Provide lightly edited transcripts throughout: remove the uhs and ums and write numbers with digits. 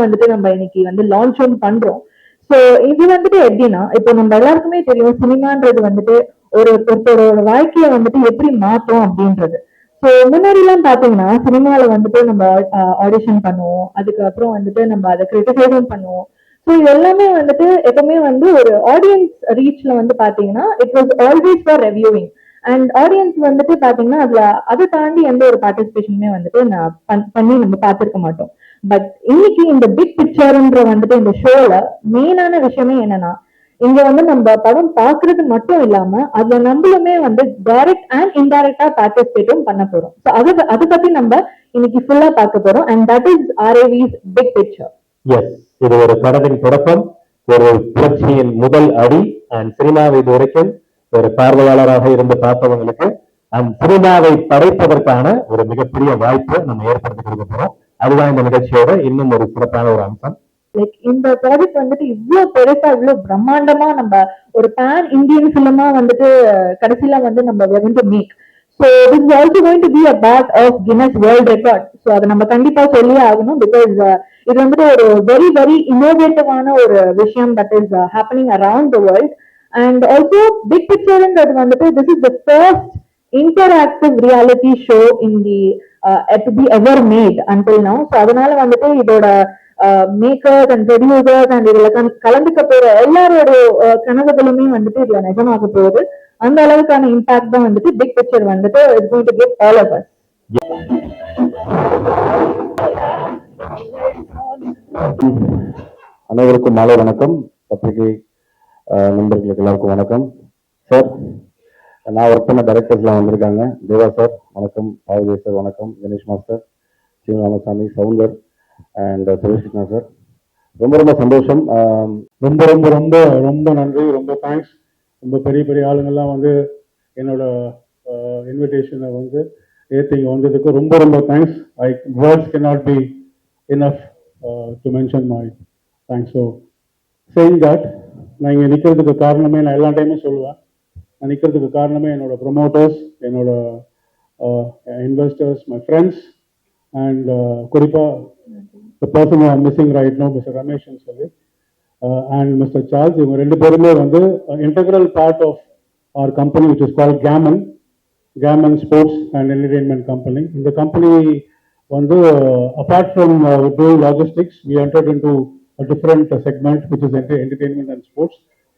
வந்துட்டு நம்ம இன்னைக்கு வந்து லான்ச்சும் பண்றோம். சோ இது வந்துட்டு எப்படின்னா, இப்போ நம்ம எல்லாருக்குமே தெரியும் சினிமான்றது வந்துட்டு ஒருத்தரோட வாழ்க்கைய வந்துட்டு எப்படி மாத்தும் அப்படின்றது. சோ முன்னாடி எல்லாம் பாத்தீங்கன்னா சினிமால வந்துட்டு நம்ம ஆடிஷன் பண்ணுவோம், அதுக்கப்புறம் வந்துட்டு நம்ம அதை கிரிட்டிசைஸும் பண்ணுவோம். ஸோ இது எல்லாமே வந்துட்டு எப்பவுமே வந்து ஒரு ஆடியன்ஸ் ரீச்ல வந்து பாத்தீங்கன்னா it was always for reviewing. And audience வந்துட்டு பாத்தீங்கன்னா அதுல அதை தாண்டி எந்த ஒரு பார்ட்டிசிபேஷனுமே வந்துட்டு நான் பண்ணி நம்ம பார்த்திருக்க மாட்டோம். பட் இன்னைக்கு இந்த பிக் பிக்சர்ன்ற வந்துட்டு இந்த ஷோல மெயினான விஷயமே என்னன்னா, இங்க வந்து நம்ம படம் பாக்குறது மட்டும் இல்லாம அதுல நம்மளுமே வந்து டைரக்ட் அண்ட் இன்டைரக்டா பார்ட்டிசிபேட்டும் பண்ண போறோம். ஸோ அதை பத்தி நம்ம இன்னைக்கு ஃபுல்லா பார்க்க போறோம். And that is RAV's big picture. Yes, இது ஒரு படத்தின் தொடக்கம், ஒரு புரட்சியின் முதல் அடி. அண்ட் சினிமாவை இது வரைக்கும் ஒரு பார்வையாளராக இருந்து பார்த்தவங்களுக்கு அந்த சினிமாவை படைப்பதற்கான ஒரு மிகப்பெரிய வாய்ப்பை நம்ம ஏற்படுத்தி கொடுக்க போறோம். அதுதான் இந்த நிகழ்ச்சியோட இன்னும் ஒரு சிறப்பான ஒரு அம்சம். லைக் இந்த ப்ராஜெக்ட் வந்துட்டு இவ்வளவு பெருசா இவ்வளவு பிரம்மாண்டமா நம்ம ஒரு பேன் இந்தியன் பிலிமா வந்துட்டு கடைசியில வந்து நம்ம make. So this is also going to be a part of Guinness world record. ஸோ அதை நம்ம கண்டிப்பா சொல்லியே ஆகணும். பிகாஸ் இது வந்துட்டு ஒரு வெரி வெரி இன்னோவேட்டிவான ஒரு விஷயம் that is happening around the world. And also big பிக்சர்ன்றது வந்துட்டு this is the first interactive reality show in the to be ever made until now. So அதனால வந்துட்டு இதோட மேக்கர்ஸ் அண்ட் ப்ரொடியூசர்ஸ் அண்ட் இதுல கலந்துக்க போற எல்லாரோட கனவுகளுமே வந்துட்டு இதுல நிஜமாக போகுது. அந்த அளவுக்கான இம்பாக்ட் தான் வந்துட்டு பிக் பிக்சர் வந்துட்டு it's going to give all of us. அனைவருக்கும் மாலை வணக்கம். பத்திரிகை நண்பர்களுக்கு எல்லாருக்கும் வணக்கம். சார், நான் ஒர்க் பண்ண டைரக்டர்ஸ்லாம் வந்திருக்காங்க. தேவா சார் வணக்கம், பாவஜி சார் வணக்கம், Ganesh master, Seenu Ramasamy, Soundar and Suresh Krishna sir. ரொம்ப ரொம்ப சந்தோஷம். ரொம்ப ரொம்ப ரொம்ப ரொம்ப நன்றி, ரொம்ப தேங்க்ஸ். ரொம்ப பெரிய பெரிய ஆளுங்கள்லாம் வந்து என்னோட இன்விடேஷனை வந்து ஏற்றி இங்கே வந்ததுக்கு ரொம்ப ரொம்ப thanks. Words can not be enough to mention my thanks. So saying that, நான் இங்கே நிற்கிறதுக்கு காரணமே நான் எல்லா டைமும் சொல்லுவேன், நான் நிற்கிறதுக்கு காரணமே என்னோட ப்ரொமோட்டர்ஸ், என்னோட இன்வெஸ்டர்ஸ், மை ஃப்ரெண்ட்ஸ் அண்ட் குறிப்பாக the person I missing right now, mister ரமேஷ்னு சொல்லி அண்ட் மிஸ்டர் சார்ல்ஸ். இவங்க ரெண்டு பேருமே வந்து integral part of our company which is called கேமன் ஸ்போர்ட்ஸ் அண்ட் என்டர்டெயின்மெண்ட் கம்பெனி. இந்த கம்பெனி வந்து apart from doing logistics we entered into a different segment which is entertainment and sports.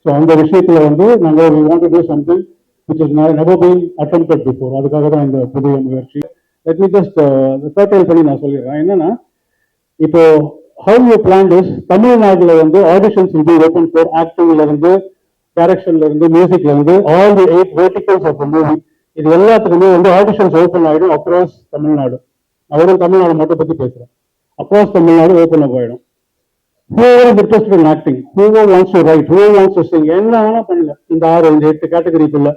So அந்த விஷயத்துல வந்து நாங்கள் we want to do something which is never been attempted before. அதுக்காக தான் இந்த புதிய முயற்சி. Let me just curtail பண்ணி நான் சொல்லிடுறேன். என்னன்னா, இப்போ how you planned is, தமிழ்நாடுல வந்து auditions will be open for actingல இருந்து, டைரக்ஷன்ல இருந்து, மியூசிக்ல இருந்து, all the 8 verticals of the movie. இது எல்லாத்துக்குமே வந்து ஆடிஷன்ஸ் ஓப்பன் ஆகிடும் அக்ராஸ் தமிழ்நாடு. அவரும் தமிழ்நாடு மட்டும் பத்தி பேசுறேன். அக்ராஸ் தமிழ்நாடு ஓப்பன் ஆகிடும். Whoever is interested in acting, whoever wants to write, whoever wants to sing, என்ன வேணா பண்ணுங்க. இந்த 6-8 கேட்டகரிக்குள்ள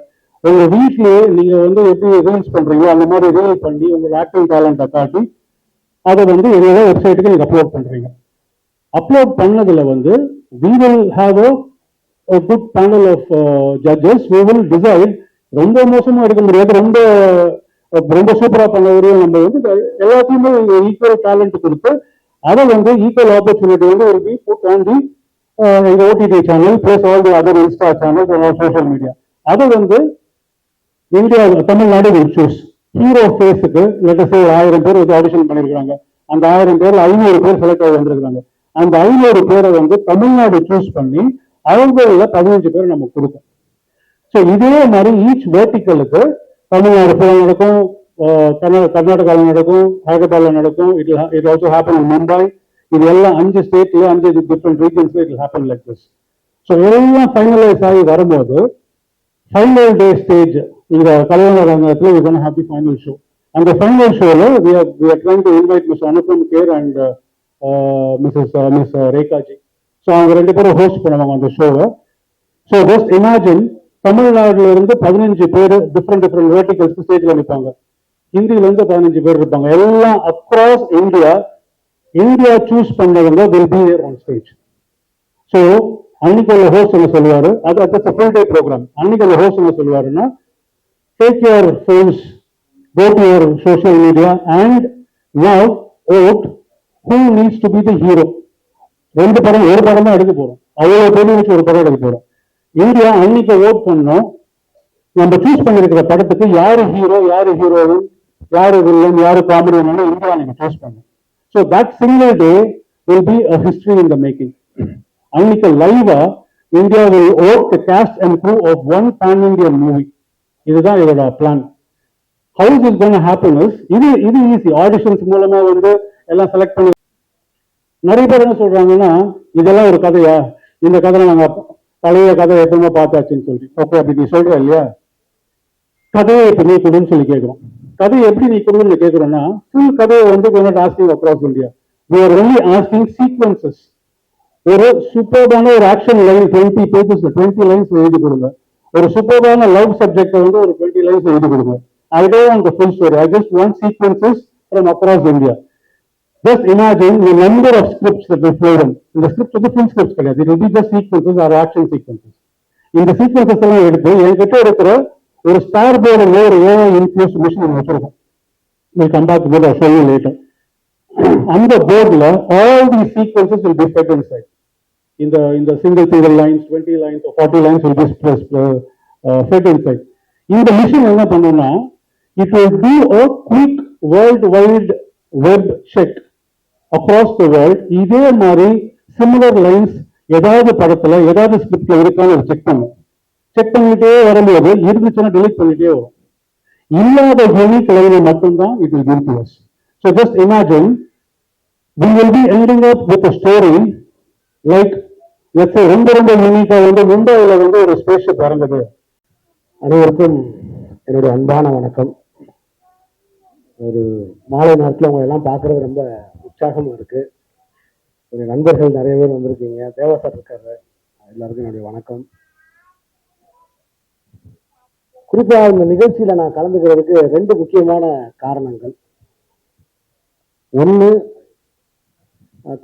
உங்க வீட்லயே நீங்க வந்து எப்படி ரீல்ஸ் பண்றீங்களோ அந்த மாதிரி ரீல் பண்ணி உங்களோட ஆக்டிங் டேலண்ட்டை காட்டி அதை வந்து என்னோட வெப்சைட்டுக்கு நீங்க அப்லோட் பண்றீங்க. அப்லோட் பண்ணதுல வந்து we will have a good panel of judges who will decide. ரொம்ப மோசமா இருக்க முடியாது, ரொம்ப ரொம்ப சூப்பரா பண்ணவரையும் நம்ம வந்து எல்லாத்தையுமே ஈக்குவல் டேலண்ட் கொடுத்து அதை வந்து ஈக்குவல் ஆப்பர்ச்சுனிட்டி வந்து ஒரு புட் ஆன் தி எங்க OTT channel plus all the other Insta channels and social media. அதை வந்து India Tamil Nadu will choose. Hero ஃபேஸுக்கு லெட்டஸ் 1000 பேர் வந்து ஆடிஷன் பண்ணியிருக்காங்க. அந்த 1000 பேர்ல 500 பேர் செலக்ட் ஆகி வந்திருக்காங்க. அந்த 500 பேரை வந்து தமிழ்நாடு சூஸ் பண்ணி அவங்கள 15 பேர் நம்ம கொடுப்போம். ஸோ இதே மாதிரி ஈச் வேர்டிக்கலுக்கு தமிழ்நாடு ஃபுல்லாக நடக்கும், கர்நாடகாவில் நடக்கும், ஹைதராபாத்ல நடக்கும், it also happen in Mumbai. இது எல்லாம் 5 ஸ்டேட்ல 5 டிஃப்ரெண்ட் ரீஜன்ஸ்ல it happen like this. So எல்லாம் ஃபைனலைஸ் ஆகி வரும்போது ஃபைனல் டே ஸ்டேஜ் இங்க கலைஞர் அரங்கத்தில் we gonna have the final show. அந்த ஃபைனல் ஷோல we are trying to invite Mr. Anupam Kher and Miss Rekhaji. So அவங்க 2 பேரும் ஹோஸ்ட் பண்ணுவாங்க அந்த ஷோவை. ஸோ ஜஸ்ட் இமேஜின், தமிழ்நாடுல இருந்து 15 பேர் டிஃப்ரெண்ட் வேர்டிகல்ஸ் ஸ்டேஜ்ல நிற்பாங்க. ஹிந்தில இருந்து 15 பேர் இருப்பாங்க. எல்லாம் அக்ராஸ் இந்தியா சூஸ் பண்ணவங்க will be there on stage. So அன்னைக்கு உள்ள ஹோஸ்ட் என்ன சொல்லுவாரு, அது ஃபுல் டே ப்ரோக்ராம். அன்னைக்கு உள்ள ஹோஸ்ட் என்ன சொல்லுவாருன்னா, take your phones, go to your social media and now vote who needs to be the hero. 2 படம், ஒரு படம் தான் எடுக்க போறோம். அவ்வளவு பேர் வச்சு ஒரு படம் எடுக்க போறோம். இந்தியா அன்னைக்கு ஓட் பண்ணோம். நம்ம சூஸ் பண்ணிருக்கிற படத்துக்கு யாரு ஹீரோ, யாரு ஹீரோயின், யாரு வில்லன், யாரு காமெடி இந்தியா நீங்க சூஸ் பண்ணும். So that single day will be a history in the making. அன்னைக்கு லைவா India will vote the cast and crew of one pan Indian movie. இதுதான் இதோட plan. How is gonna happen is, இது easy. Auditions மூலமா வந்து எல்லாம் select பண்ணி, நிறைய பேர் என்ன சொல்றாங்கன்னா இதெல்லாம் ஒரு கதையா, இந்த கதை நாங்க பழைய கதை எப்பவுமே பார்த்தாச்சுன்னு சொல்லி. ஓகே, அப்படி நீ சொல்ற இல்லையா, கதையை இப்ப நீ கொடுன்னு சொல்லி கேட்கிறோம். கதையை எப்படி நீ கொடுன்னு கேட்கிறோம்னா, ஃபுல் கதையை வந்து asking across India. we are only asking sequences. ஒரு சூப்பர்பான ஒரு ஆக்ஷன் லைன் 20 பேஜஸ்ல 20 லைன்ஸ் எழுதி கொடுங்க. ஒரு சூப்பர்பான லவ் சப்ஜெக்ட் வந்து ஒரு 20 லைன்ஸ் எழுதி கொடுங்க. I don't want the full story. I just want sequences from across India. Just imagine the number of scripts that we played in. The scripts வந்து full scripts கிடையாது. It will be just sequences or action sequences. இந்த sequences எல்லாம் எடுத்து என்கிட்ட இருக்கிற ஒரு star board ஒரு AI infuse machine வச்சிருக்கோம். We'll come back to that, I'll show you later. அந்த போர்டுல all these sequences will be fed inside. இந்த single lines, 20 lines or 40 lines will be fed inside. இந்த மிஷின் என்ன பண்ணும்னா, it will do a quick worldwide web check across the world. இதே மாதிரி similar lines ஏதாவது படத்துல ஏதாவது ஸ்கிரிப்ட்ல இருக்கான்னு செக் பண்ணும். செக் பண்ணிட்டே வரும்போது இருந்துச்சுன்னா டெலிட் பண்ணிட்டே வரும். இல்லாத யூனிக் லைனை மட்டும்தான் it will give to us. So just imagine we will be ending up with a story like, let's say ரொம்ப யூனிக்கா வந்து மும்பைல வந்து ஒரு ஸ்பேஸ்ஷிப் இறங்குது. அனைவருக்கும் என்னுடைய அன்பான வணக்கம். ஒரு மாலை நேரத்தில் உங்களை எல்லாம் பார்க்கறது ரொம்ப உற்சாகமா இருக்கு. என்னுடைய நண்பர்கள் நிறைய பேர் வந்திருக்கீங்க. தேவா சார் இருக்காரு. எல்லாருக்கும் என்னுடைய வணக்கம். குறிப்பா இந்த நிகழ்ச்சியில நான் கலந்துக்கிறதுக்கு 2 முக்கியமான காரணங்கள். ஒன்று,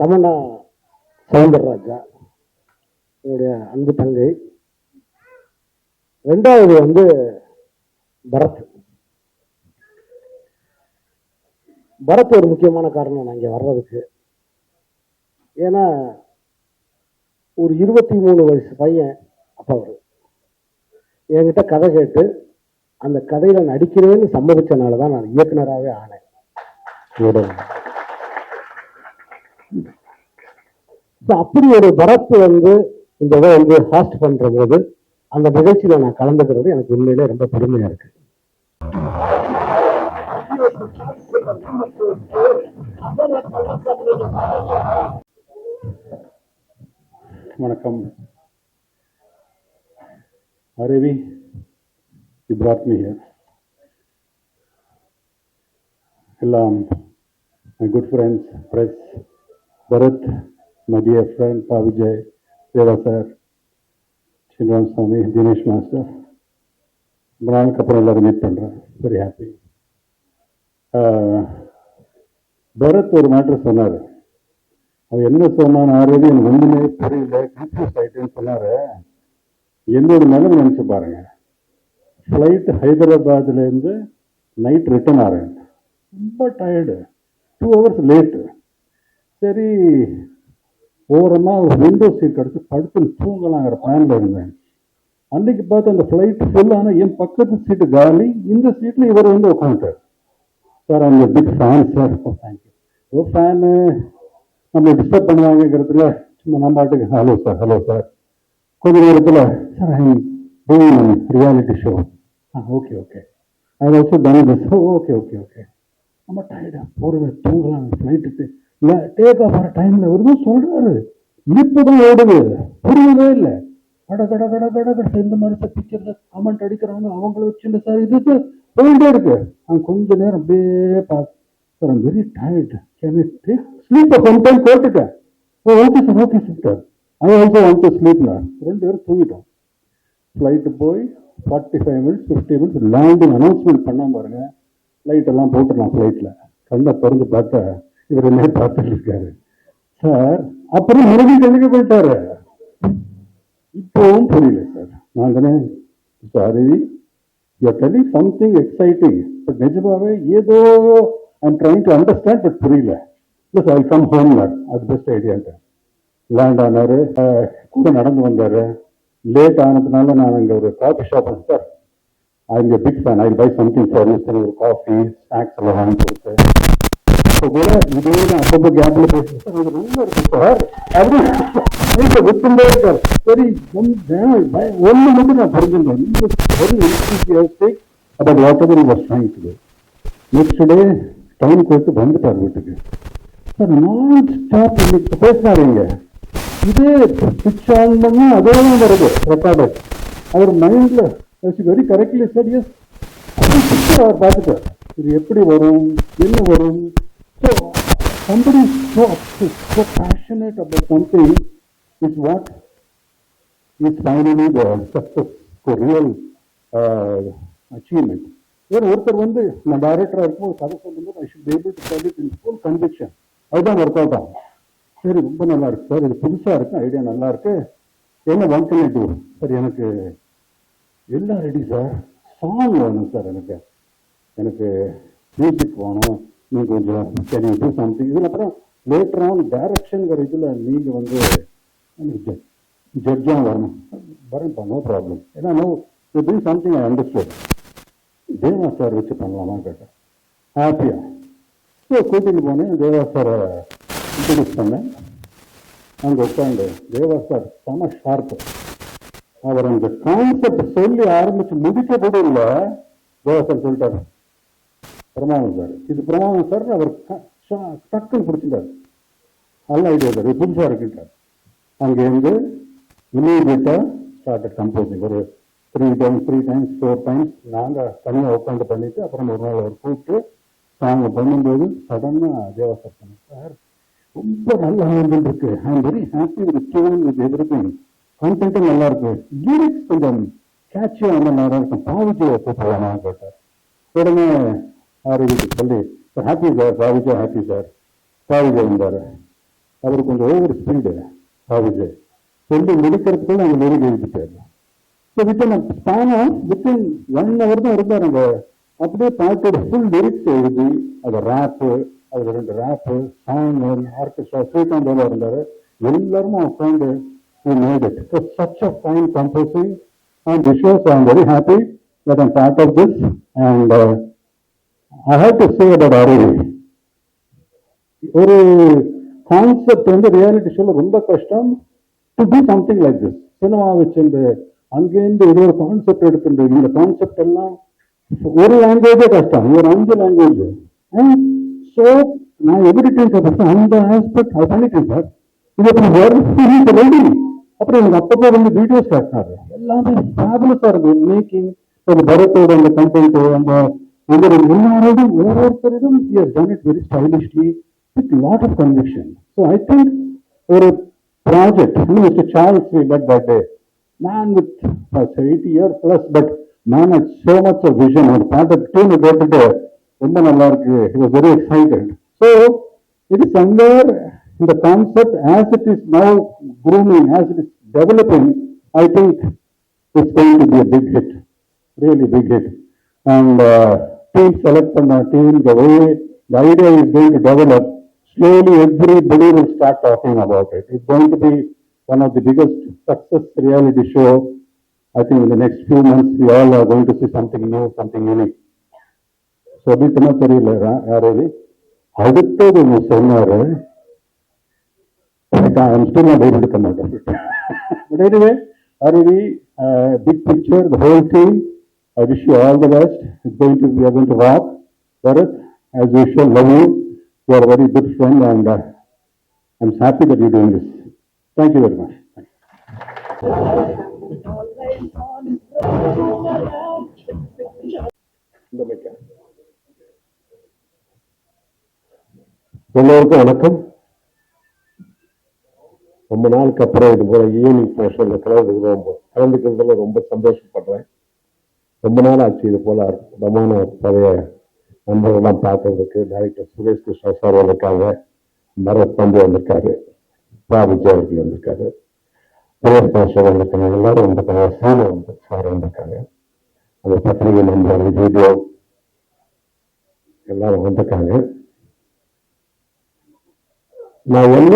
தமன்னா சவுந்தரராஜா என்னுடைய அன்பு தங்கை. 2வது வந்து பரத். பரத் ஒரு முக்கியமான காரணம் நான் இங்க வர்றதுக்கு. ஏன்னா ஒரு 23 வயசு பையன் அப்பா அவரு என்கிட்ட கதை கேட்டு அந்த கதையில நடிக்கிறேன்னு சம்மதிச்சனாலதான் நான் இயக்குனராகவே ஆனேன். அப்படி ஒரு பரத் வந்து இந்த இதை வந்து ஹாஸ்ட் பண்ற போது அந்த நிகழ்ச்சியில நான் கலந்துக்கிறது எனக்கு உண்மையிலே ரொம்ப பெருமையா இருக்கு. வணக்கம். Ravi, you brought me here. Elam, my good friends, press, Bharat, my dear friend, Pavijay, Deva sir, Chinran Swami, Dinesh master. நானுக்கு அப்புறம் எல்லாரும் மீட் பண்றேன். Very happy. பரத் ஒரு மேட்டர் சொன்னாரு. அவன் என்ன சொன்னான்னு ஆல்ரெடி எனக்கு ஒண்ணுமே புரியல, கன்ஃபியூஸ் ஆயிட்டேன்னு சொன்னாரு. என்னோட நிலைமை நினைச்சு பாருங்க. ஃப்ளைட் ஹைதராபாத்ல இருந்து நைட் ரிட்டர்ன் ஆறேன். ரொம்ப டயர்டு, 2 hours லேட்டு. சரி, ஓரமா ஒரு விண்டோ சீட் எடுத்து படுத்து தூங்கலாங்கிற பிளான்ல இருந்தேன். அன்னைக்கு பார்த்து அந்த ஃப்ளைட் ஃபுல். ஆனால் என் பக்கத்து சீட்டு காலி. இந்த சீட்ல இவர் வந்து உட்காந்துட்டார். சார், அவங்க big fan sir. Thank you. Fan நம்ம டிஸ்டர்ப் பண்ணுவாங்கிறதுல சும்மா நம்ம பாட்டுக்கு ஹலோ சார், ஹலோ சார். கொஞ்ச நேரத்தில் sir, I doing reality show. Okay okay. அது also done this. Okay okay okay. நம்ம டயர்டா போடுற தூங்கலாம். ஃப்ளைட்டுக்கு இல்லை டேக் ஆஃப் ஆகிற டைமில் வருது சொல்றாரு. இப்போ தான் ஓடுது, புரியவே இல்லை. கட கட கட கட கட இந்த மாதிரி பிக்சர்ல கமெண்ட் அடிக்கிறாங்க. அவங்கள வச்சுட்டு சார் இது போயிட்டே இருக்கு. நான் கொஞ்ச நேரம் அப்படியே பார்த்து, sir I'm very tired, can I take sleep sometime போட்டுட்டேன். Okay sir, okay sir. I also want to ஸ்லீப்ல. 2 பேரும் தூங்கிட்டோம். ஃப்ளைட்டு போய் 45 minutes 50 minutes லேண்டிங் அனௌன்ஸ்மெண்ட் பண்ண பாருங்க. லைட் எல்லாம் போட்டுடலாம் ஃப்ளைட்ல. கண்ணை திறந்து பார்த்தா இவர் என்ன பார்த்துட்டு இருக்காரு. சார் அப்புறம் மறுபடியும் கண்டிக்க போயிட்டாரு. இப்பவும் புரியல சார். நான் தானே sorry, you're telling something exciting, but நிஜமாவே ஏதோ I'm trying to understand, but புரியல. Plus I come home not, அது பெஸ்ட் ஐடியான்ட்டு. லேண்ட் ஆனாரு, கூட நடந்து வந்தாரு. லேட் ஆனதுனால நான் இங்க ஒரு coffee shop sir, I big fan, I buy something for you, ஒரு காஃபி ஸ்நாக்ஸ் எல்லாம் வாங்கி கொடுத்து இப்போ கூட இதே தான் அப்பப்போ கேப்ல பேசுறேன் சார், இது ரொம்ப இருக்கு சார் அப்படி விட்டுண்டே இருக்கார். சரி ஒண்ணு மட்டும் நான் புரிஞ்சுட்டேன், very enthusiastic about whatever he was trying to do. Next day time கொடுத்து வந்துட்டார் வீட்டுக்கு. சார் நான் ஸ்டாப் இன்னைக்கு பேசினாருங்க, இதே பிக்ஸ் ஆன் பண்ணா அதே தான் வருது ரெக்கார்டு. அவர் மைண்ட்ல very correctly sir, yes picture அவர் பார்த்துட்டார், இது எப்படி வரும் என்ன வரும். So somebody so passionate about something is what is finally the success, the real achievement. ஒருத்தர் வந்து நான் டைரக்டரா இருக்கும் கதை சொல்லும்போது I should be able to tell it in full conviction. அதுதான் ஒர்க் அவுட் ஆகும். சரி ரொம்ப நல்லா இருக்கு சார், இது புதுசா இருக்கு, ஐடியா நல்லா இருக்கு, என்ன one can I do sir, எனக்கு எல்லாம் ரெடி சார், சாங் வேணும் சார், எனக்கு மியூசிக் வேணும், நீங்க கொஞ்சம் கேன் யூ டூ சம்திங். இதுல அப்புறம் லேட்டர் ஆன் டைரக்ஷன்ங்கிற இதுல நீங்க வந்து ஜட்ஜா வரணும், வரேன்ப்பா நோ ப்ராப்ளம். ஏன்னா no to something I understood. Deva sir வச்சு பண்ணலாமான்னு கேட்டேன், ஹாப்பியா. ஸோ கூட்டிட்டு போனேன், தேவா சாரை இன்ட்ரடியூஸ் பண்ணேன். அங்கே உட்காந்து தேவா சார் செம ஷார்ப்பு. அவர் அந்த கான்செப்ட் சொல்லி ஆரம்பிச்சு முடிக்க கூட இல்லை, தேவா சார் சொல்லிட்டாரு பிரமாதம் சார், இது பிரமாதம் சார். அவர் டக்குன்னு பிடிச்சிட்டாரு, நல்ல ஐடியா சார், இது புதுசாக இருக்குன்றார். அங்கேருந்து இமீடியட்டா ஸ்டார்டட் கம்போசிங். ஒரு 3 times 4 times நாங்கள் தனியாக உட்காந்து பண்ணிட்டு அப்புறம் ஒரு நாள் அவர் கூப்பிட்டு சாங் பண்ணும்போது சடனா தேவா சார் பண்ண சார் ரொம்ப நல்லா இருக்கு, I am very happy with tune with everything, கண்டென்ட்டும் நல்லா இருக்கு, லிரிக்ஸ் கொஞ்சம் கேட்சியா வந்து நல்லா இருக்கும், பாவிஜியை கூப்பிடலாமா கேட்டார். உடனே ஆரோக்கியத்தை சொல்லி sir happy sir, Pa Vijay happy sir. Pa Vijay இருந்தார், அவர் கொஞ்சம் ஓவர் ஸ்பீடு பாவிஜா சொல்லி முடிக்கிறதுக்குள்ள அங்கே லிரிக் எழுதிட்டாரு. So within span within 1 hour தான் இருந்தார் அங்கே. அப்படியே பாட்டோட ஃபுல் லிரிக்ஸ் எழுதி அது ரேப்பு, அதுல 2 ரேப்பு, சாங், ஆர்கெஸ்ட்ரா, ஸ்ரீகாந்த் இருந்தாரு, எல்லாருமே உட்காந்து we made it. It was such a fine composing and visuals. So I'm very happy that I'm part of this. And I have to say about Aravi, ஒரு concept வந்து reality ஷோல ரொம்ப கஷ்டம் to do something like this. Cinema வச்சு அங்கேருந்து இது ஒரு concept எடுத்துட்டு இந்த கான்செப்ட் எல்லாம் ஒரு லாங்குவேஜே கஷ்டம், ஒரு 5 லாங்குவேஜ். ஸோ நான் எவ்ரிதிங் அந்த ஆஸ்பெக்ட் அது பண்ணிட்டேன் சார். இது ரெடி. அப்புறம் எனக்கு அப்பப்போ வந்து வீடியோஸ் காட்டினாரு, எல்லாமே ஃபேபுலஸா இருக்கு. மேக்கிங் ஒரு பரத்தோட அந்த கண்டென்ட் அந்த எல்லாரோடும் ஒவ்வொருத்தரும் he has done it very stylishly with lot of conviction. So I think ஒரு project Mr. Charles we met that day, man with 80 years plus, but man had so much of vision. ஒரு project team கேட்டுட்டு ரொம்ப நல்லா இருக்கு, he was very excited. So it is somewhere in the concept as it is now grooming, as it is developing, I think it's going to be a big hit, really big hit. And team select பண்ண team, the way the idea is going to develop, slowly everybody will start talking about it. It's going to be one of the biggest success reality show. I think in the next few months we all are going to see something new, something unique. சொல்லிட்டுனா தெரியல யாராவது அடுத்தது சொன்னாரு, I'm still not able to come out of it. But anyway, Aravi, big picture, the whole team, I wish you all the best. It's going to, we are going to rock. Bharat, as usual, love you. You are a very good friend and I'm happy that you're doing this. Thank you very much. Thank you. எல்லோருக்கும் வணக்கம். ரொம்ப நாளுக்கு அப்புறம் இது போல evening போர்ஷன்ல கலந்துக்கிறதுல ரொம்ப சந்தோஷப்படுறேன். ரொம்ப நாள் ஆச்சு இது போல அற்புதமான பழைய நண்பர்கள்லாம் பார்க்கறதுக்கு. டைரக்டர் சுரேஷ் கிருஷ்ணா சார் வந்திருக்காங்க, பரத் தம்பி வந்திருக்காரு, விஜய் அவர்கள் வந்திருக்காரு, சுரேஷ் மாஸ்டர் வந்திருக்காங்க, எல்லாரும் வந்திருக்காங்க, சீனு வந்து சார் வந்திருக்காங்க, அந்த பத்திரிகை நண்பர் வீடியோ எல்லாரும் வந்திருக்காங்க. நான் என்ன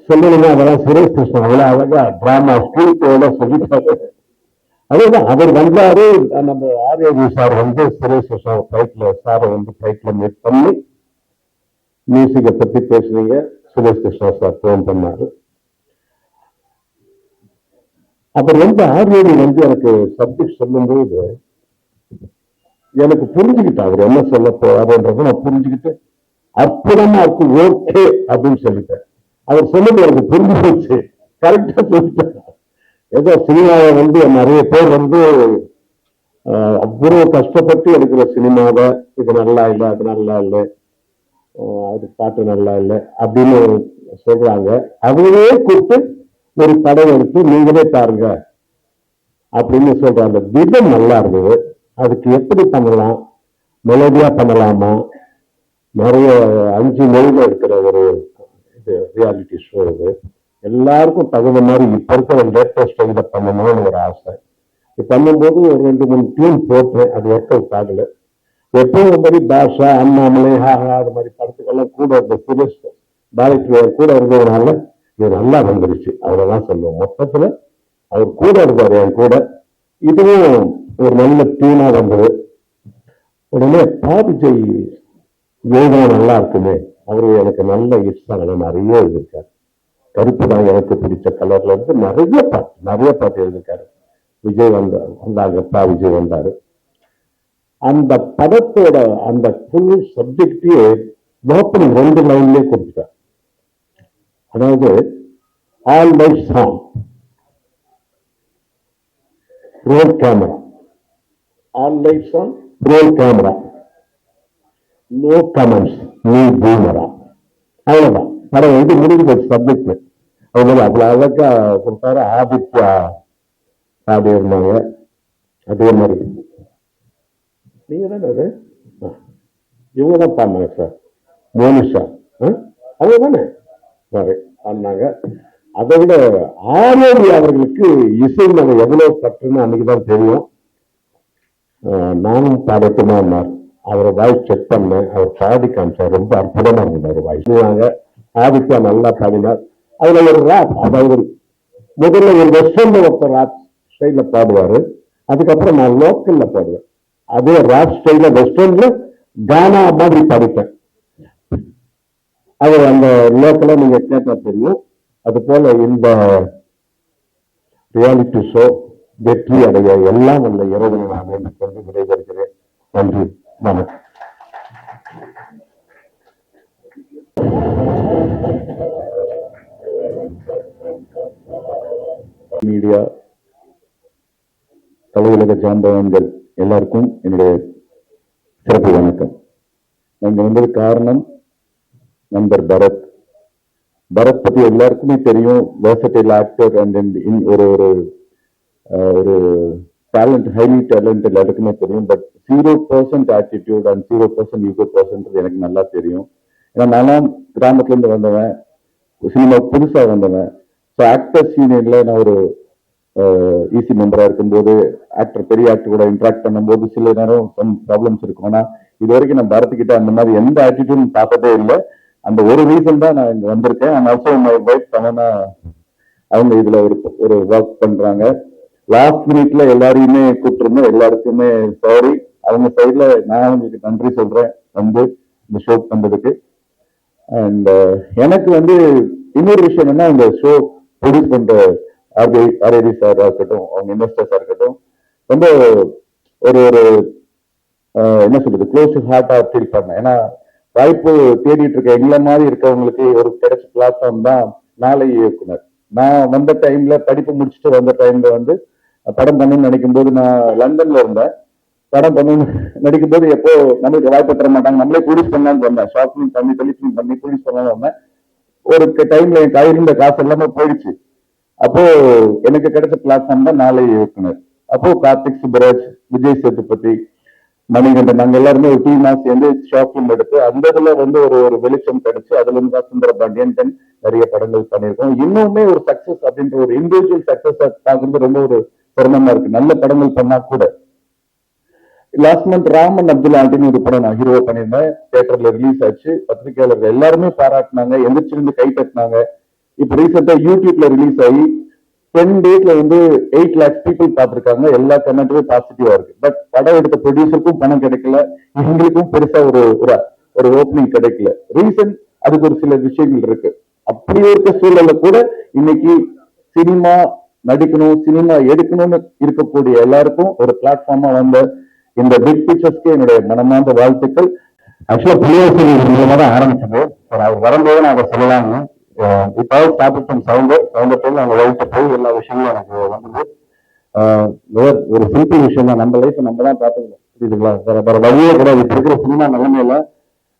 சொல்லணும்னா அதெல்லாம் சுரேஷ் கிருஷ்ணா அவ்வளவு அழகா டிராமா ஸ்கிரிப்டோட சொல்லிட்டாரு. அதுதான் அவர் வந்தாரு. நம்ம ஆர்ஏவி சார் வந்து சுரேஷ் கிருஷ்ணா ஃபிளைட்ல சாரை வந்து ஃபிளைட்ல மீட் பண்ணி மியூசிக்கை பத்தி பேசுனீங்க. சுரேஷ் கிருஷ்ணா சார் போன் பண்ணாரு. அப்புறம் வந்து ஆர்ஏவி வந்து எனக்கு சப்ஜெக்ட் சொல்லும்போது எனக்கு புரிஞ்சுக்கிட்டேன் அவர் என்ன சொல்ல போறாருன்றத நான் புரிஞ்சுக்கிட்டு அற்புதமா இருக்கு ஓகே அப்படின்னு சொல்லிட்டேன். அவர் சொன்னது எனக்கு புரிஞ்சு போச்சு, கரெக்டா சொல்லிட்டேன். ஏதோ சினிமாவை வந்து நிறைய பேர் வந்து அவ்வளவு கஷ்டப்பட்டு எடுக்கிற சினிமாவை இது நல்லா இல்லை, அது நல்லா இல்லை, அது பாட்டு நல்லா இல்லை அப்படின்னு சொல்றாங்க. அதுவே கூப்பிட்டு ஒரு படம் எடுத்து நீங்களே பாருங்க அப்படின்னு சொல்ற அந்த விதம் நல்லா இருந்தது. அதுக்கு எப்படி பண்ணலாம், மெலடியா பண்ணலாமா, நிறைய 5 மொழியில இருக்கிற ஒரு ரியாலிட்டி ஷோ இது. எல்லாருக்கும் தகுந்த மாதிரி இப்ப இருக்கிற லேட்டஸ்ட் இதை பண்ணணும்னு ஒரு ஆசை. இது பண்ணும்போது ஒரு 2-3 டியூன் போட்டேன், அது ஒர்க் அவுட் ஆகல. எப்பவும் மாதிரி பாஷா, அண்ணாமலை, ஹாஹா அது மாதிரி படத்துக்கெல்லாம் கூட இருந்த சுரேஷ் டைரக்டர் கூட இருந்ததுனால இது நல்லா வந்துருச்சு. அவ்வளவுதான் சொல்லுவோம். மொத்தத்துல அவர் கூட இருக்காரு என் கூட. இதுவும் ஒரு நல்ல டியூனா வந்தது. உடனே பாவிஜய் யோகா நல்லா இருக்குமே, அவரு எனக்கு நல்ல இஷ்டம் நிறைய எழுதியிருக்காரு. கருப்பு தான் எனக்கு பிடிச்ச கலர்ல இருந்து நிறைய பாட்டு எழுதியிருக்காரு. விஜய் வந்தாங்க, விஜய் வந்தாரு. அந்த படத்தோட அந்த ஃபுல் சப்ஜெக்டையே ஓப்பனிங் 2 லைன்லயே கொடுத்துட்டார். அதாவது all my song roll camera, all my song roll camera, no comments நீ பூமரா. அவ்வளவுதான் படம் வந்து முடிஞ்ச சப்ஜெக்ட். அவ்வளவு அவ்வளவு அழகா கொடுத்தாரு. ஆதித்யா பாடி இருந்தாங்க. அதே மாதிரி நீங்க தானே அது இவங்க தான் பாடினாங்க சார், மோனிஷா அவங்க தானே பாடினாங்க. அதை விட ஆரோவி அவர்களுக்கு இசை நாங்கள் எவ்வளவு பற்றுன்னு அன்னைக்குதான் தெரியும். நானும் பாடட்டுமா இருந்தார். அவரை வாய்ஸ் செக் பண்ணேன், அவர் பாடி காமிச்சார். ரொம்ப அற்புதமா இருந்தார் வாய்ஸ். ஆதித்யா நல்லா பாடினார். அதுல ஒரு ராப், அதாவது முதல்ல ஒரு வெஸ்டர்ன்ல ஒருத்தர் ராப் ஸ்டைல பாடுவாரு, அதுக்கப்புறம் நான் லோக்கல்ல பாடுவேன். அதே ராப் ஸ்டைல வெஸ்டர்ன்ல கானா மாதிரி படிப்பேன். அவர் அந்த லோக்கல்ல நீங்க கேட்டா தெரியும். அது போல இந்த ரியாலிட்டி ஷோ வெற்றி அடைய எல்லாம் வந்த இறைவனை நான் வேண்டிக் கொண்டு விடைபெறுகிறேன். நன்றி, வணக்கம். மீடியா தலையுலக ஜாம்பவன்கள் எல்லாருக்கும் என்னுடைய சிறப்பு வணக்கம். இங்க வந்தது காரணம் நண்பர் பரத். பரத் பத்தி எல்லாருக்குமே தெரியும். வெர்சடைல் ஆக்டர் அண்ட் ஒரு டேலண்ட், ஹைலி டேலண்ட் எல்லாருக்குமே தெரியும். But 0% attitude and 0% ego percent எனக்கு நல்லா தெரியும். ஏன்னா நானும் கிராமத்துல இருந்து வந்தவன், சினிமா புதுசா வந்தவன். ஸோ ஆக்டர்ஸ் யூனியன்ல நான் ஒரு ஈசி மெம்பரா இருக்கும்போது பெரிய ஆக்டர் கூட இன்ட்ராக்ட் பண்ணும்போது சில நேரம் ப்ராப்ளம்ஸ் இருக்கும். ஆனா இது வரைக்கும் நான் பரத்துக்கிட்ட அந்த மாதிரி எந்த ஆட்டிடியூடும் பார்த்ததே இல்லை. அந்த ஒரு ரீசன் தான் நான் இங்க வந்திருக்கேன். அண்ட் ஆல்சோ மை வைஃப் பண்ணனா அவங்க இதுல ஒரு ஒர்க் பண்றாங்க. லாஸ்ட் மினிட்ல எல்லாரையுமே கூப்பிட்டுருந்தோம். எல்லாருக்குமே சாரி. அவங்க சைட்ல நான் அவங்களுக்கு நன்றி சொல்றேன் வந்து இந்த ஷோ பண்றதுக்கு. அண்ட் எனக்கு வந்து இன்னொரு விஷயம் என்ன, இந்த ஷோ ப்ரொடியூஸ் பண்ற ஆர்ஏவி சாரா இருக்கட்டும், அவங்க இன்வெஸ்டர்ஸா இருக்கட்டும், ரொம்ப ஒரு என்ன சொல்றது, க்ளோஸ் ஹார்ட்டா ஃபீல் பண்ணேன். ஏன்னா வாய்ப்பு தேடிட்டு இருக்க எங்களை மாதிரி இருக்கவங்களுக்கு ஒரு கிடைச்ச பிளாட்ஃபார்ம் தான் நாளை இயக்குனர். நான் வந்த டைம்ல படிப்பு முடிச்சுட்டு வந்த டைம்ல வந்து படம் பண்ணணும்னு நினைக்கும் போது நான் லண்டன்ல இருந்தேன். படம் பண்ணணும்னு நடிக்கும் போது எப்போ நம்மளுக்கு வாய்ப்பு தர மாட்டாங்க, நம்மளே ப்ரொடியூஸ் பண்ணலான்னு வந்தேன். ஷார்ட் ஃபிலிம் பண்ணி டெலிஃபிலிம் பண்ணி ப்ரொடியூஸ் பண்ணலாம்னு வந்தேன். ஒரு டைம்ல என் கையில் இருந்த காசு எல்லாமே போயிடுச்சு. அப்போ எனக்கு கிடைச்ச பிளாட்ஃபார்ம் தான் நாளை இயக்குனர். அப்போ கார்த்திக் சுப்பராஜ், விஜய் சேதுபதி, மணிகண்டன், நாங்க எல்லாருமே ஒரு டீமா சேர்ந்து ஷார்ட் ஃபிலிம் எடுத்து அந்த இதுல வந்து ஒரு வெளிச்சம் கிடைச்சு அதுல இருந்து தான் சுந்தர பாண்டியன் நிறைய படங்கள் பண்ணியிருக்கோம். இன்னுமே ஒரு சக்சஸ் அப்படின்ற ஒரு இண்டிவிஜுவல் சக்சஸ் பார்க்கறது ரொம்ப ஒரு பெருமமா இருக்கு. நல்ல படங்கள் பண்ணா கூட. லாஸ்ட் மந்த் ராமன் அப்துல்லா ஆண்டின்னு ஒரு படம் நான் ஹீரோ பண்ணியிருந்தேன். தியேட்டர்ல ரிலீஸ் ஆச்சு. பத்திரிகையாளர்கள் எல்லாருமே பாராட்டினாங்க, எந்திரிச்சிருந்து கை தட்டினாங்க. இப்ப ரீசெண்டா யூடியூப்ல ரிலீஸ் ஆகி 10 daysல வந்து 8 lakhs people பார்த்திருக்காங்க. எல்லா கமெண்ட்டுமே பாசிட்டிவா இருக்கு. பட் படம் எடுத்த ப்ரொடியூசருக்கும் பணம் கிடைக்கல, எங்களுக்கும் பெருசா ஒரு ஒரு ஓப்பனிங் கிடைக்கல. ரீசன் அதுக்கு ஒரு சில விஷயங்கள் இருக்கு. அப்படி இருக்க சூழல்ல கூட இன்னைக்கு சினிமா நடிக்கணும், சினிமா எடுக்கணும்னு இருக்கக்கூடிய எல்லாருக்கும் ஒரு பிளாட்ஃபார்மா வந்த இந்த பிக் பிக்சர்ஸ்க்கு என்னுடைய மனமார்ந்த வாழ்த்துக்கள். ஆக்சுவலா புலியோசை மூலமா தான் ஆரம்பிச்சது. அவர் வரும்போது நான் அதை சொல்லலாம்னு இப்போ சாப்பிட்டு சவுண்ட் போய் நாங்கள் வகுத்த போய் எல்லா விஷயங்களும் எனக்கு வந்தது. ஒரு சிம்பிள் விஷயம் தான், நம்ம லைஃப் நம்ம தான் பார்த்துக்கணும், புரியுதுங்களா? வேற வழியே கிடையாது. இப்ப இருக்கிற சினிமா நிலைமையில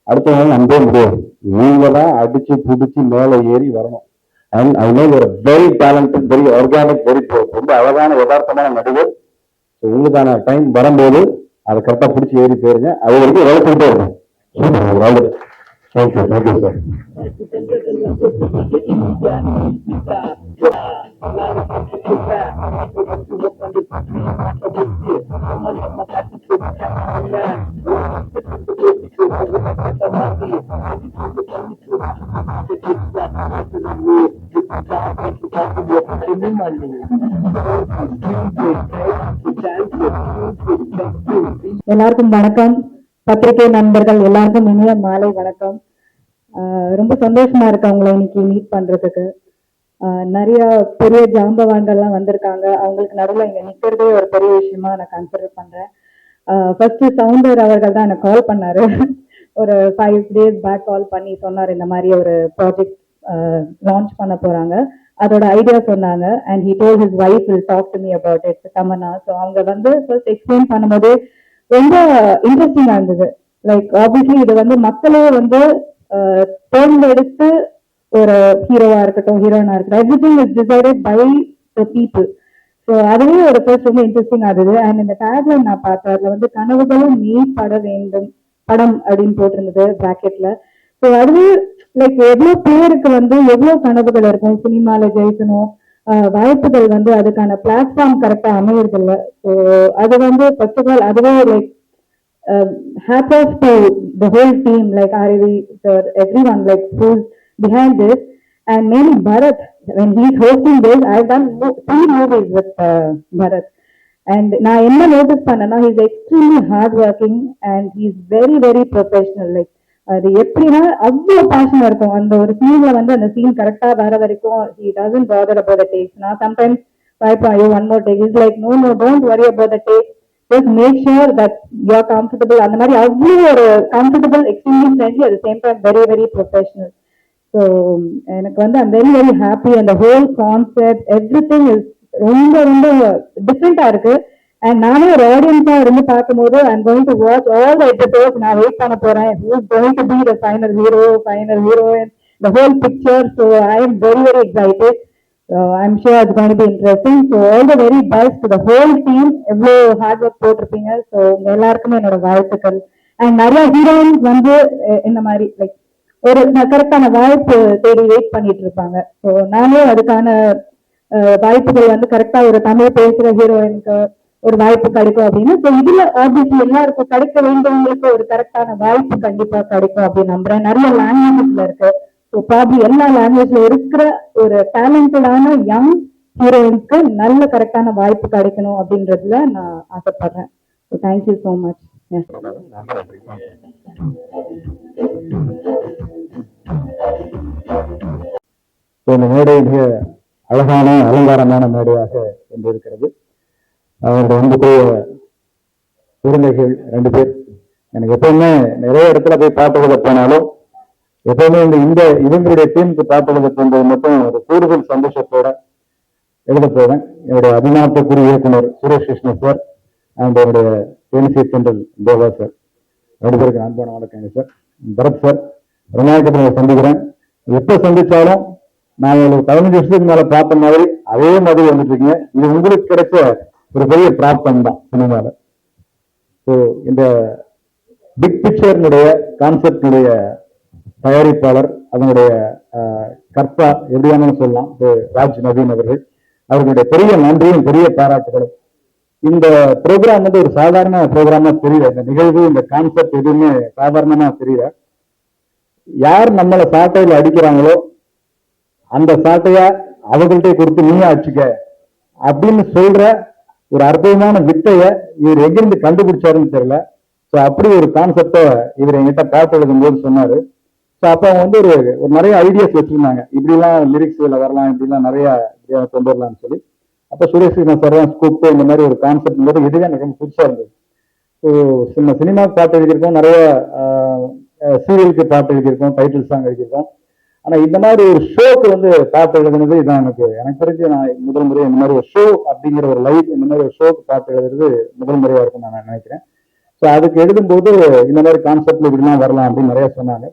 அடுத்தவங்க நம்பவே முடியாது. நீங்க தான் அடிச்சு புடிச்சு மேல ஏறி வரணும். அண்ட் ஐ நோ ஒரு very talented, very organic, very ரொம்ப அழகான யதார்த்தமான நடிகர். உங்களுக்கான டைம் வரும்போது அதை கரெக்டா பிடிச்சி ஏறி போயிருங்க. அது வரைக்கும் வளர்த்துக்கிட்டே இருக்கும். Thank you thank you sir. எல்லாருக்கும் வணக்கம். பத்திரிகை நண்பர்கள் எல்லாருக்கும் இனிய மாலை வணக்கம். ரொம்ப சந்தோஷமா இருக்கு அவங்களை இன்னைக்கு மீட் பண்றதுக்கு. நிறைய பெரிய ஜாம்பவான்கள்லாம் வந்திருக்காங்க. அவங்களுக்கு நடுவில் இங்க நிக்கிறதே ஒரு பெரிய விஷயமா நான் கன்சிடர் பண்றேன். ஃபர்ஸ்ட் சவுண்டர் அவர்கள் தான் எனக்கு கால் பண்ணாரு. ஒரு 5 days பேக் கால் பண்ணி சொன்னார், இந்த மாதிரி ஒரு ப்ராஜெக்ட் லான்ச் பண்ண போறாங்க, அதோட ஐடியா சொன்னாங்க. And he told his wife will talk to me about it, Tamannaah. So அவங்க வந்து ஃபர்ஸ்ட் எக்ஸ்பிளைன் பண்ணும்போது ரொம்ப இன்ட்ரெஸ்டிங்கா இருந்தது. லைக் ஆப்வியஸ்லி இது வந்து மக்களே வந்து தேர்ந்தெடுத்து ஒரு ஹீரோவா இருக்கட்டும், ஹீரோயினா இருக்கட்டும், everything is decided by the people. So அதுவே ஒரு ஃபர்ஸ்ட் ரொம்ப இன்ட்ரெஸ்டிங் ஆகுது. அண்ட் இந்த டேக்ல நான் பார்த்தேன், அதுல வந்து கனவுகளும் நீ பட வேண்டும் படம் அப்படின்னு போட்டிருந்தது பிராக்கெட்ல. ஸோ அதுவே லைக் எவ்வளவு பேருக்கு வந்து எவ்வளவு கனவுகள் இருக்கும், சினிமால ஜெயிக்கணும், வாய்ப்புகள் வந்து அதுக்கான பிளாட்ஃபார்ம் கரெக்டா அமையறது இல்லை. ஸோ அது வந்து ஃபர்ஸ்ட் ஆஃப் ஆல் அதுவே like hats off to the whole team, like Arivi sir, everyone like who's behind this, and mainly Bharat. When he's hosting this, I've done 3 movies with Bharat, and na enna notice pannana, he's extremely hardworking and he's very very professional. Like அது எப்படின்னா அவ்வளோ fashion இருக்கும் அந்த ஒரு சீன்ல வந்து அந்த scene கரெக்டா வர வரைக்கும் he doesn't bother about the takes. நான் sometimes type you one more take, he's like no don't worry about the take, just make sure that you're comfortable. அந்த மாதிரி அவ்வளோ ஒரு comfortable, extremely friendly, at the same time very very professional. So எனக்கு வந்து I'm very very happy. அந்த whole concept everything is ரொம்ப ரொம்ப டிஃப்ரெண்டா இருக்கு. அண்ட் நானே ஒரு ஆடியன்ஸா இருந்து பார்க்கும்போது I'm going to watch all the episodes. நான் வெயிட் பண்ண போறேன், who is going to be the final hero, final heroine, the whole picture. So I am very very excited. So I'm sure it's going to be interesting. So all the very best to the whole team. எவ்வளோ hard work போட்டிருப்பீங்க. So எல்லாருக்குமே என்னோட வாழ்த்துக்கள். And நிறைய heroines வந்து இந்த மாதிரி like ஒரு கரெக்டான வாய்ப்பு தேடி வெயிட் பண்ணிட்டு இருப்பாங்க. ஸோ நானே அதுக்கான வாய்ப்புகள் வந்து கரெக்டா ஒரு தமிழ் பேசுற ஹீரோயினுக்கு ஒரு வாய்ப்பு கிடைக்கும் அப்படின்னு. ஸோ இதுல ஆப்வியஸ்லி எல்லாருக்கும் கிடைக்க வேண்டியவங்களுக்கு ஒரு கரெக்டான வாய்ப்பு கண்டிப்பா கிடைக்கும் அப்படின்னு நம்புறேன். நிறைய லாங்குவேஜஸ்ல இருக்கு. ஸோ ப்ராப்ளி எல்லா லாங்குவேஜ்ல இருக்கிற ஒரு டேலண்டடான யங் ஹீரோயினுக்கு நல்ல கரெக்டான வாய்ப்பு கிடைக்கணும் அப்படின்றதுல நான் ஆசைப்படுறேன். So thank you so much. இந்த மேடை மிக அழகான அலங்காரமான மேடையாக கொண்டிருக்கிறது. அவருடைய அன்புக்குரிய குழந்தைகள் 2 பேர். எனக்கு எப்பவுமே நிறைய இடத்துல போய் பார்ப்பதை போனாலும் எப்பவுமே இந்த இவங்களுடைய டீமுக்கு பார்ப்பதை போன்றது மட்டும் ஒரு கூடுதல் சந்தோஷத்தோட எழுத போவேன். என்னுடைய அபிமானத்துக்குரிய இயக்குனர் சுரேஷ் கிருஷ்ணன் சார் அண்ட் என்னுடைய தேனிசி சென்ட்ரல் தேவா சார் 2 பேருக்கு அன்பான வணக்கங்க சார். பரத் சார், ரொம்ப நாளைக்கு சந்திக்கிறேன். எப்ப சந்திச்சாலும் நான் ஒரு 15 வருஷத்துக்கு மேல பார்த்த மாதிரி அதே மாதிரி வந்துட்டு இருக்கீங்க. இது உங்களுக்கு கிடைச்ச ஒரு பெரிய பிராப்தம் தான் சினிமால. ஸோ இந்த பிக் பிக்சர்னுடைய கான்செப்டினுடைய தயாரிப்பாளர், அதனுடைய கர்த்தா எப்படியானு சொல்லலாம், ராஜ் நவீன் அவர்கள், அவர்களுடைய பெரிய நன்றியும் பெரிய பாராட்டுகளும். இந்த ப்ரோக்ராம் வந்து ஒரு சாதாரண ப்ரோக்ராமா தெரியல. இந்த நிகழ்வு, இந்த கான்செப்ட் எதுவுமே சாதாரணமா தெரியல. யார் நம்மளை சாட்டையில் அடிக்கிறாங்களோ அந்த சாட்டைய அவங்கள்ட்ட கொடுத்து நீயே அடிச்சுக்க அப்படின்னு சொல்ற ஒரு அற்புதமான வித்தைய இவர் எங்கிருந்து கண்டுபிடிச்சாருன்னு தெரியல. ஸோ அப்படி ஒரு கான்செப்டை இவர் எங்கிட்ட பாட்டு எழுதும் போது சொன்னாரு. ஸோ அப்போ அவங்க வந்து ஒரு நிறைய ஐடியாஸ் வச்சிருந்தாங்க, இப்படிலாம் லிரிக்ஸ் இதுல வரலாம், இப்படிலாம் நிறைய கொண்டு வரலாம்னு சொல்லி. அப்போ சுரேஷ் கிருஷ்ணா சார் தான் ஸ்கூப் இந்த மாதிரி ஒரு கான்செப்ட் போது இதுவே எனக்கு ரொம்ப புதுசா இருந்தது. ஸோ சினிமாவுக்கு பாட்டு எழுதியிருக்கோம், நிறைய சீரியலுக்கு பாட்டு எழுதியிருக்கோம், டைட்டில் சாங் எழுதியிருக்கோம். ஆனா இந்த மாதிரி ஒரு ஷோக்கு வந்து பாட்டு எழுதுனது இதான் எனக்கு தெரிஞ்சு நான் முதல் முறை இந்த மாதிரி ஒரு ஷோ அப்படிங்கிற ஒரு லைவ் இந்த மாதிரி ஒரு ஷோக்கு பாட்டு எழுதுறது முதல் முறையா இருக்கும் நான் நினைக்கிறேன். ஸோ அதுக்கு எழுதும்போது இந்த மாதிரி கான்செப்ட்ல இப்படிலாம் வரலாம் அப்படின்னு நிறைய சொன்னாங்க.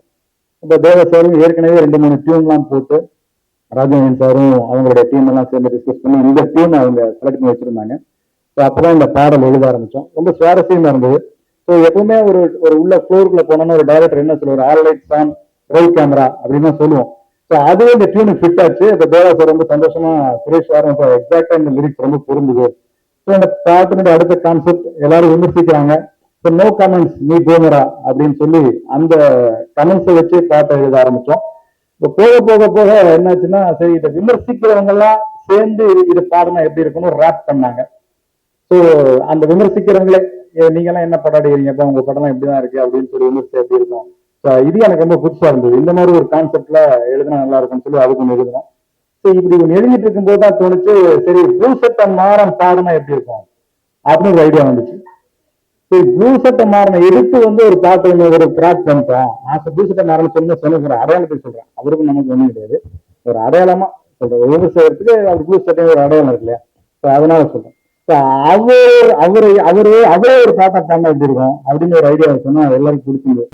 இப்போ தேவ சாரும் ஏற்கனவே 2-3 டியூன்லாம் போட்டு ராஜேந்திரன் சாரும் அவங்களுடைய டீம் எல்லாம் சேர்ந்து டிஸ்கஸ் பண்ணி இந்த டியூன் அவங்க செலக்ட் பண்ணி வச்சிருந்தாங்க. ஸோ அப்பதான் இந்த பாடல் எழுத ஆரம்பிச்சோம். ரொம்ப சுவாரஸ்யமா இருந்தது. ஸோ எப்பவுமே ஒரு உள்ள ஃப்ளோருக்குள்ள போனோம்னா ஒரு டைரக்டர் என்ன சொல்லுவார், all lights on role camera அப்படின்னு தான் சொல்லுவோம். ஸோ அதுவே இந்த டியூனுக்கு ஃபிட் ஆச்சு. இப்போ தேவா சார் ரொம்ப சந்தோஷமா சுரேஷ் சாரும் எக்ஸாக்டா இந்த லிரிக்ஸ் ரொம்ப பொருந்துது. ஸோ இந்த பாட்டினுடைய அடுத்த கான்செப்ட் எல்லாரும் விமர்சிக்கிறாங்க. ஸோ நோ கமெண்ட்ஸ் நீ போனரா அப்படின்னு சொல்லி அந்த கமெண்ட்ஸை வச்சு பாட்டை எழுத ஆரம்பிச்சோம். இப்போ போக போக போக என்னாச்சுன்னா, சரி இதை விமர்சிக்கிறவங்க எல்லாம் சேர்ந்து இது பாடுனா எப்படி இருக்குன்னு ரேப் பண்ணாங்க. ஸோ அந்த விமர்சிக்கிறவங்களே நீங்க எல்லாம் என்ன படம் அடிக்கிறீங்கப்பா, உங்க படம் எப்படிதான் இருக்கு அப்படின்னு சொல்லி விமர்சி எப்படி இருக்கும். இது எனக்கு ரொம்ப புதுசா இருந்தது. இந்த மாதிரி ஒரு கான்செப்ட்ல எழுதினா நல்லா இருக்கும்னு சொல்லி அதுக்கு ஒன்று எழுதணும். ஸோ இப்படி ஒன்று எழுதிட்டு இருக்கும் போது தான் தோணுச்சு, சரி ப்ளூ சட்டை மாறன் பாடுனா எப்படி இருக்கும் அப்படின்னு ஒரு ஐடியா வந்துச்சு. சரி ப்ளூ சட்டை மாறின எடுத்து வந்து ஒரு பாட்டு ஒரு கிராக் பண்ணிட்டோம். ப்ளூ சட்டை மாறன் சொல்ல அடையாளத்துக்கு சொல்றேன், அவருக்கும் நமக்கு ஒண்ணும் கிடையாது, ஒரு அடையாளமா சொல்றேன். விவசாயத்துக்கு அவர் ப்ளூ சட்டை ஒரு அடையாளம் இருக்கு இல்லையா, அதனால சொல்றேன். அவரே ஒரு பாட்டா பாடினா எப்படி இருக்கும் அப்படின்னு ஒரு ஐடியா சொன்னா எல்லாருக்கும் பிடிச்சிருந்தது.